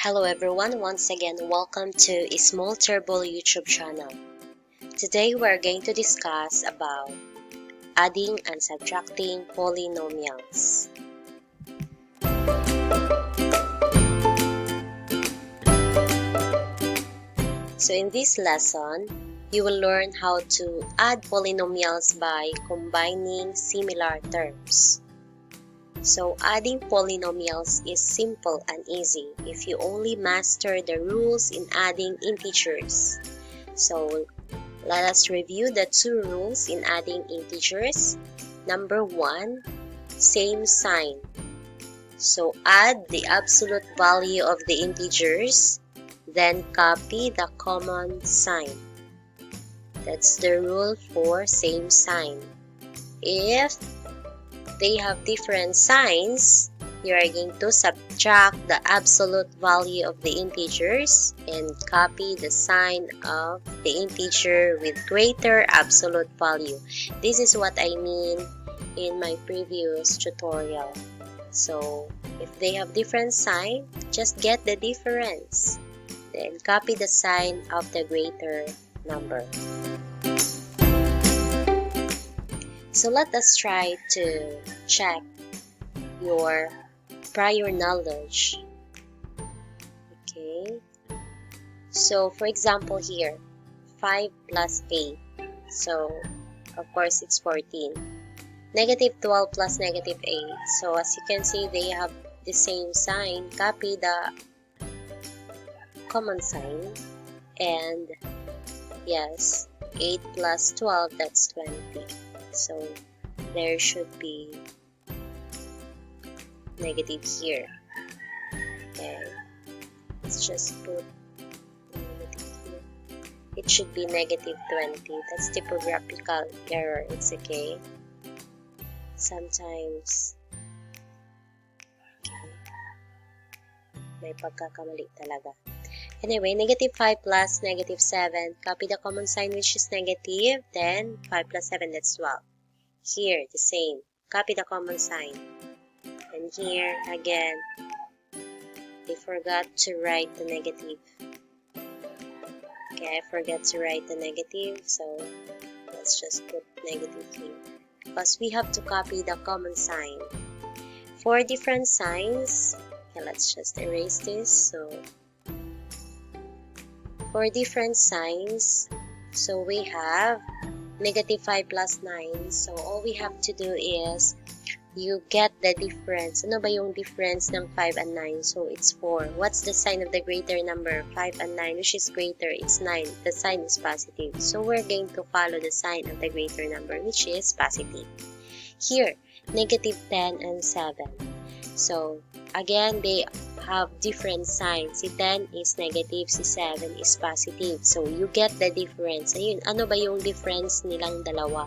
Hello everyone, once again welcome to Small Turbo YouTube channel. Today we are going to discuss about adding and subtracting polynomials. So in this lesson, you will learn how to add polynomials by combining similar terms. So adding polynomials is simple and easy if you only master the rules in adding integers. So let us review the two rules in adding integers. Number one, same sign. So add the absolute value of the integers, then copy the common sign. That's the rule for same sign. If they have different signs, you are going to subtract the absolute value of the integers and copy the sign of the integer with greater absolute value. This is what I mean in my previous tutorial. So if they have different sign, just get the difference, then copy the sign of the greater number. So let us try to check your prior knowledge. Okay. So for example here, 5 plus 8. So of course it's 14. Negative 12 plus negative 8. So as you can see, they have the same sign. Copy the common sign. And yes, 8 plus 12, that's 20. So there should be negative here. Okay, let's just put negative here. It should be negative 20. That's typographical error. It's okay. Sometimes okay, may pagkakamali talaga. Anyway, negative 5 plus negative 7. Copy the common sign, which is negative. Then 5 plus 7, that's 12. Here, the same. Copy the common sign. And here, again, I forgot to write the negative. Okay, I forgot to write the negative. So, let's just put negative here. Because we have to copy the common sign. 4 different signs. Okay, let's just erase this. So, 4 different signs. So we have negative 5 plus 9. So all we have to do is you get the difference. Ano ba yung difference ng 5 and 9? So it's 4. What's the sign of the greater number? 5 and 9, which is greater, it's 9. The sign is positive. So we're going to follow the sign of the greater number, which is positive. Here, negative 10 and 7. So again, they have different signs. Si 10 is negative, si 7 is positive. So, you get the difference. Ayun, ano ba yung difference nilang dalawa?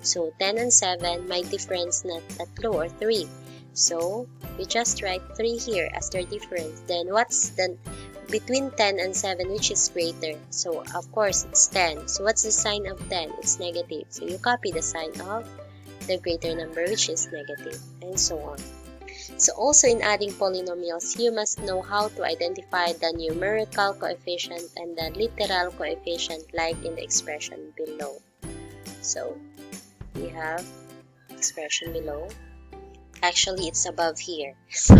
So, 10 and 7, may difference na tatlo or 3. So, we just write 3 here as their difference. Then, what's the between 10 and 7, which is greater? So, of course, it's 10. So, what's the sign of 10? It's negative. So, you copy the sign of the greater number, which is negative, and so on. So also in adding polynomials, you must know how to identify the numerical coefficient and the literal coefficient like in the expression below. So we have expression below. Actually, it's above here. So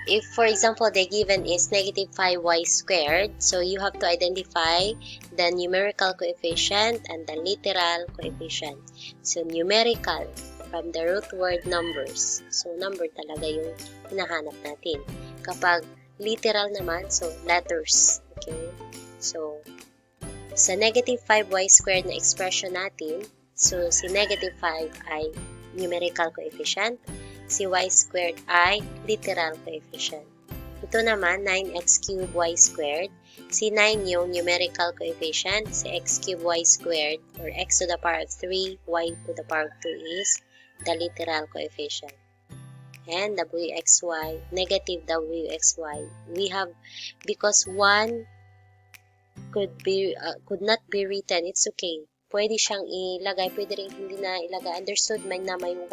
if, for example, the given is negative 5y squared, so you have to identify the numerical coefficient and the literal coefficient. So numerical, from the root word numbers. So, number talaga yung hinahanap natin. Kapag literal naman, so letters. Okay? So, sa negative 5y squared na expression natin, so si negative 5 ay numerical coefficient, si y squared ay literal coefficient. Ito naman, 9x cubed y squared. Si 9 yung numerical coefficient, si x cubed y squared, or x to the power of 3, y to the power of 2 is the literal coefficient. And wxy, negative wxy, we have, because 1 could not be written, it's okay. Pwede siyang ilagay, pwede rin hindi na ilagay. Understood man na may 1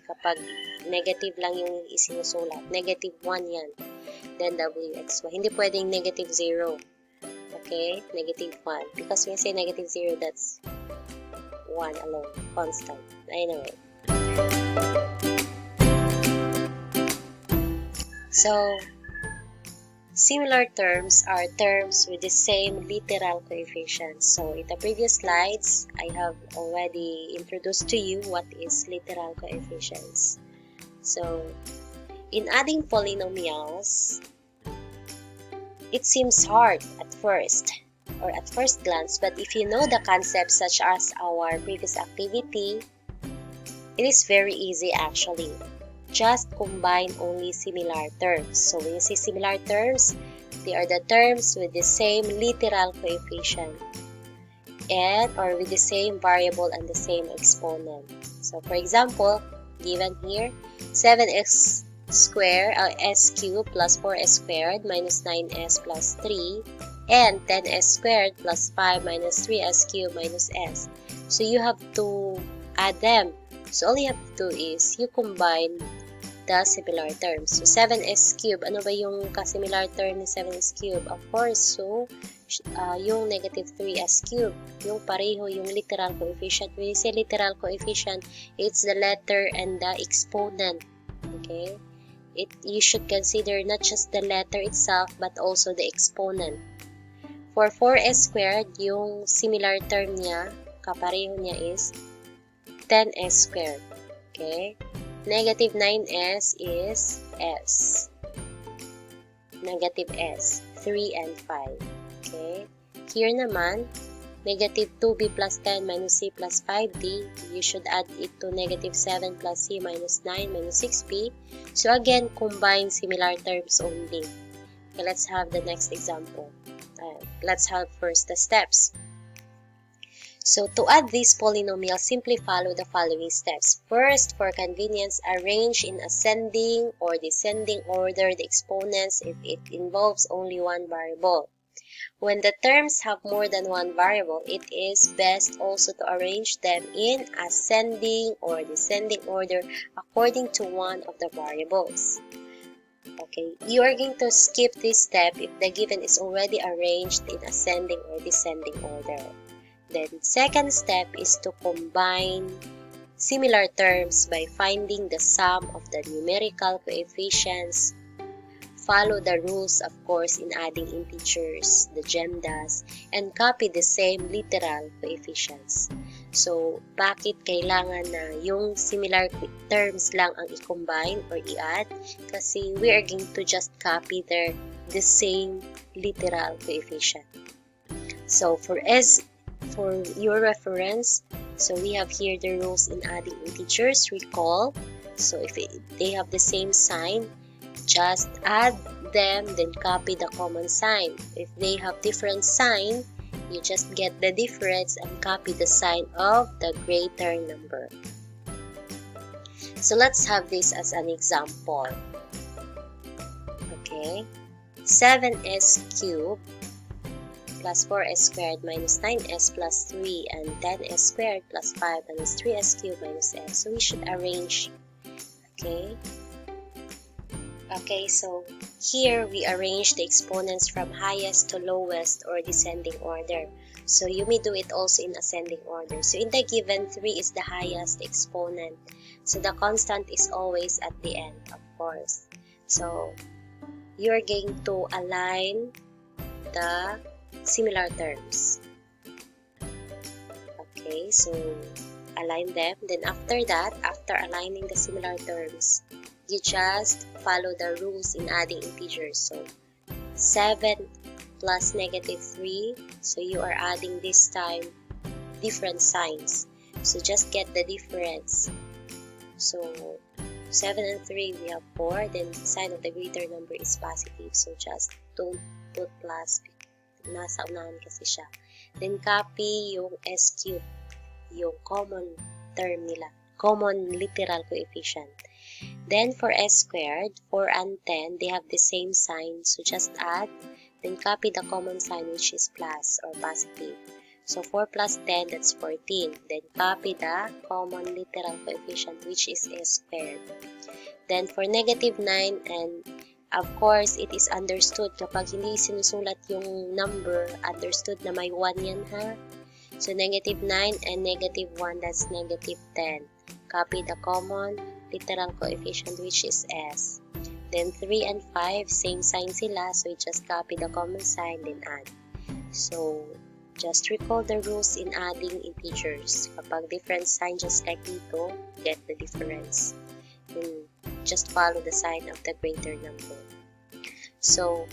kapag negative lang yung isinusulat. Negative 1 yan. then wxy. Hindi pwedeng negative 0. Okay? Negative 1. Because when you say negative 0, that's 1 alone. Constant. Anyway. So, similar terms are terms with the same literal coefficients. So, in the previous slides, I have already introduced to you what is literal coefficients. So, in adding polynomials, it seems hard at first or at first glance, but if you know the concepts such as our previous activity, it is very easy actually. Just combine only similar terms. So when you say similar terms, they are the terms with the same literal coefficient and or with the same variable and the same exponent. So for example, given here, 7x squared s cubed plus 4s squared minus 9s plus 3 and 10s squared plus 5 minus 3s cubed minus s. So you have to add them. So all you have to do is you combine the similar terms. So 7s cubed, ano ba yung ka-similar term ni 7s cubed? Of course, so yung negative 3s cubed, yung pareho, yung literal coefficient. When you say literal coefficient, it's the letter and the exponent. Okay? You should consider not just the letter itself, but also the exponent. For 4s squared, yung similar term niya, kapareho niya is 10s squared. Okay? Negative 9s is s. Negative s. 3 and 5. Okay? Here naman, negative 2b plus 10 minus c plus 5d, you should add it to negative 7 plus c minus 9 minus 6b. So again, combine similar terms only. Okay, let's have the next example. Let's have first the steps. So to add this polynomial, simply follow the following steps. First, for convenience, arrange in ascending or descending order the exponents if it involves only one variable. When the terms have more than one variable, it is best also to arrange them in ascending or descending order according to one of the variables. Okay, you are going to skip this step if the given is already arranged in ascending or descending order. Then, second step is to combine similar terms by finding the sum of the numerical coefficients. Follow the rules, of course, in adding integers, the gemdas, and copy the same literal coefficients. So, bakit kailangan na yung similar terms lang ang i-combine or i-add? Kasi we are going to just copy the same literal coefficient. So, for your reference, so we have here the rules in adding integers. Recall, so if they have the same sign, just add them, then copy the common sign. If they have different sign, you just get the difference and copy the sign of the greater number. So let's have this as an example. Okay, 7s cubed plus 4s squared minus 9s plus 3 and 10s squared plus 5 minus 3s cubed minus s. So we should arrange. Okay, so here we arrange the exponents from highest to lowest or descending order. So you may do it also in ascending order. So in the given, 3 is the highest exponent. So the constant is always at the end, of course. So you're going to align the similar terms. Okay, so align them. Then after that, after aligning the similar terms, you just follow the rules in adding integers. So 7 plus negative 3. So you are adding this time different signs. So just get the difference. So 7 and 3, we have 4. Then the sign of the greater number is positive. So just don't put plus. Nasa unahan kasi siya. Then copy yung s cubed, yung common term nila, common literal coefficient. Then for s squared, 4 and 10, they have the same sign. So just add, then copy the common sign which is plus or positive. So 4 plus 10, that's 14. Then copy the common literal coefficient which is s squared. Then for negative 9 and Of course, it is understood kapag hindi sinusulat yung number, understood na may 1 yan ha. So, negative 9 and negative 1, that's negative 10. Copy the common literal coefficient which is S. Then 3 and 5, same sign sila, so you just copy the common sign, then add. So, just recall the rules in adding integers. Kapag different sign, just like dito, get the difference. Then, just follow the sign of the greater number. So,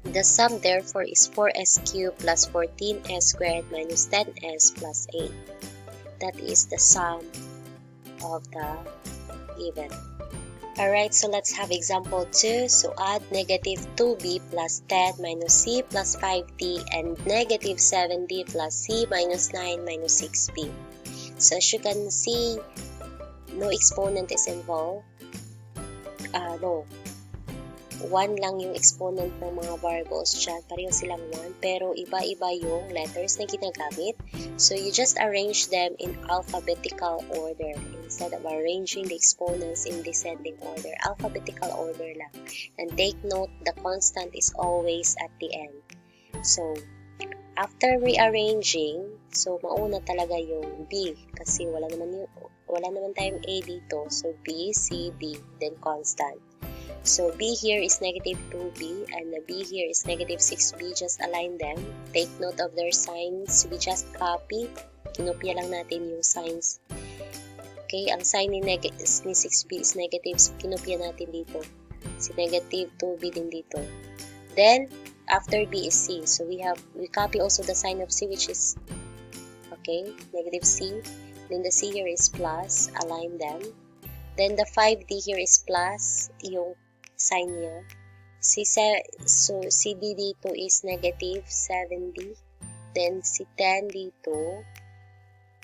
the sum therefore is 4s cubed plus 14s squared minus 10s plus 8. That is the sum of the given. Alright, so let's have example 2. So add negative 2b plus 10 minus c plus 5d and negative 7d plus c minus 9 minus 6b. So as you can see, no exponent is involved. No. 1 lang yung exponent ng mga variables dyan. Pareho silang 1, pero iba-iba yung letters na ginagamit. So, you just arrange them in alphabetical order. Instead of arranging the exponents in descending order, alphabetical order lang. And take note, the constant is always at the end. So, after rearranging, so mauna talaga yung B kasi wala naman tayong A dito. So, B, C, D, then constant. So, B here is negative 2B and the B here is negative 6B. Just align them. Take note of their signs. We just copy. Kinopya lang natin yung signs. Okay, ang sign ni 6B is negative. So, kinopya natin dito. Si negative 2B din dito. Then, after B is C. So, we copy also the sign of C which is, okay, negative C. Then the C here is plus. Align them. Then the 5D here is plus. Yung sign niya. So, si D dito is negative 7D. Then, si 10 dito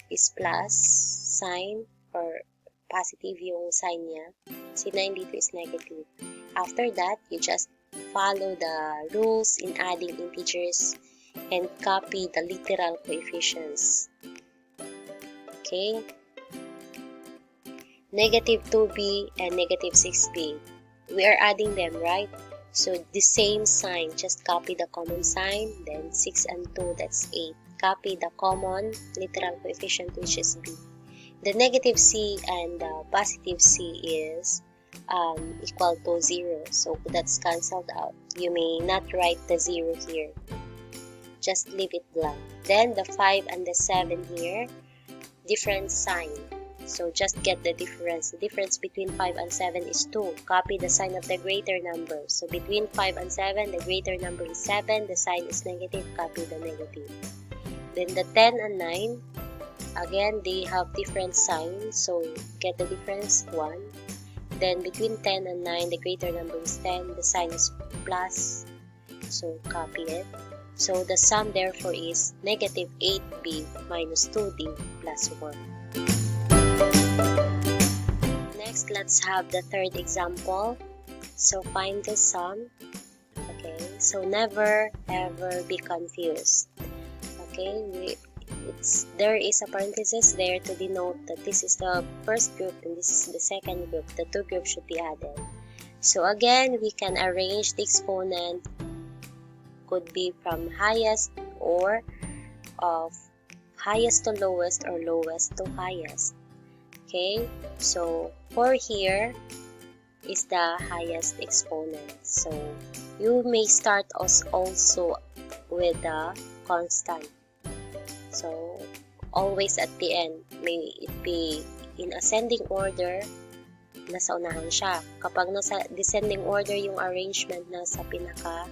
is plus sign or positive yung sign niya. Si 9 dito is negative. After that, you just follow the rules in adding integers and copy the literal coefficients. Okay? Negative 2b and negative 6b. We are adding them, right? So, the same sign, just copy the common sign, then 6 and 2, that's 8. Copy the common literal coefficient, which is b. The negative c and the positive c is equal to 0. So, that's cancelled out. You may not write the 0 here. Just leave it blank. Then, the 5 and the 7 here, different sign. So, just get the difference. The difference between 5 and 7 is 2. Copy the sign of the greater number. So, between 5 and 7, the greater number is 7. The sign is negative. Copy the negative. Then, the 10 and 9, again, they have different signs. So, get the difference, 1. Then, between 10 and 9, the greater number is 10. The sign is plus. So, copy it. So, the sum, therefore, is negative 8b minus 2d plus 1. Next, let's have the third example. So, find the sum. Okay, so never ever be confused. Okay, there is a parenthesis there to denote that this is the first group and this is the second group. The two groups should be added. So, again, we can arrange the exponent. Could be from highest or of highest to lowest or lowest to highest. Okay, so 4 here is the highest exponent. So, you may start also with the constant. So, always at the end, may it be in ascending order, nasa unahan siya. Kapag nasa descending order yung arrangement, nasa pinaka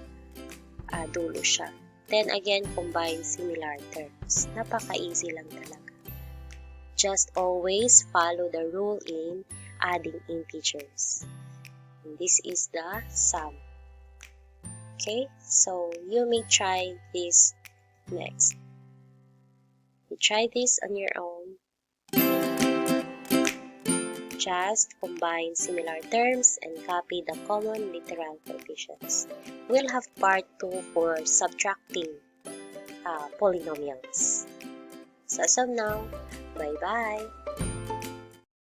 dulo siya. Then again, combine similar terms. Napaka-easy lang talaga. Just always follow the rule in adding integers. And this is the sum. Okay, so you may try this next. You try this on your own. Just combine similar terms and copy the common literal coefficients. We'll have part 2 for subtracting polynomials. So as of now, bye-bye.